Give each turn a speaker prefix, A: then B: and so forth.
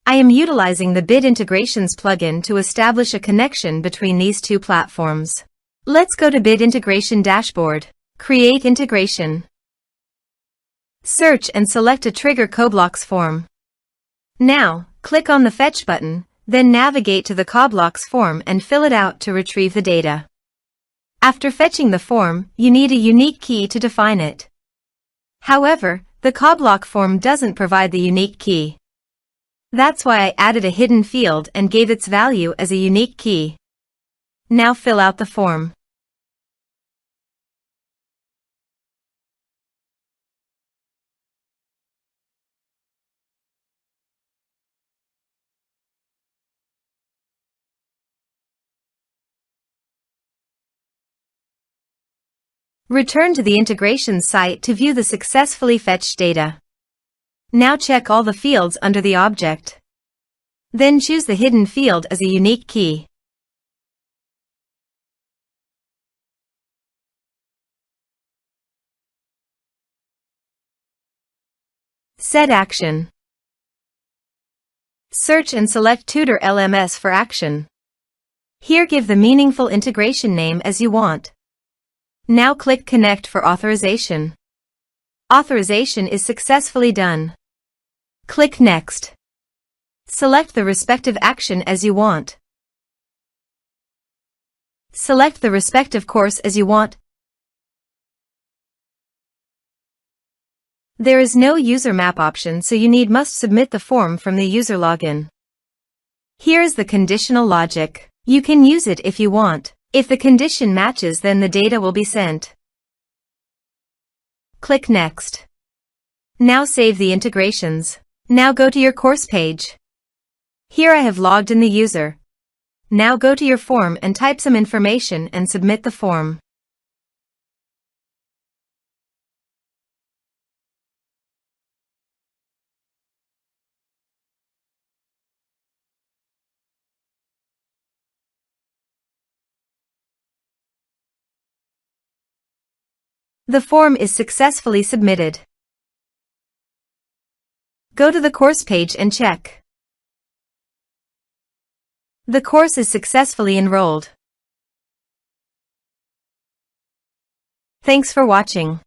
A: I am utilizing the Bit Integrations plugin to establish a connection between these two platforms. Let's go to Bit Integration Dashboard. Create Integration. Search and select a Trigger CoBlocks form. Now, click on the Fetch button, then navigate to the CoBlocks form and fill it out to retrieve the data. After fetching the form, you need a unique key to define it. However, the CoBlock form doesn't provide the unique key. That's why I added a hidden field and gave its value as a unique key. Now fill out the form. Return to the integration site to view the successfully fetched data. Now check all the fields under the object. Then choose the hidden field as a unique key. Set action. Search and select Tutor LMS for action. Here give the meaningful integration name as you want. Now click Connect for authorization. Authorization is successfully done. Click Next. Select the respective action as you want. Select the respective course as you want. There is no user map option, so you must submit the form from the user login. Here is the conditional logic. You can use it if you want. If the condition matches, then the data will be sent. Click Next. Now save the integrations. Now go to your course page. Here I have logged in the user. Now go to your form and type some information and submit the form. The form is successfully submitted. Go to the course page and check. The course is successfully enrolled. Thanks for watching.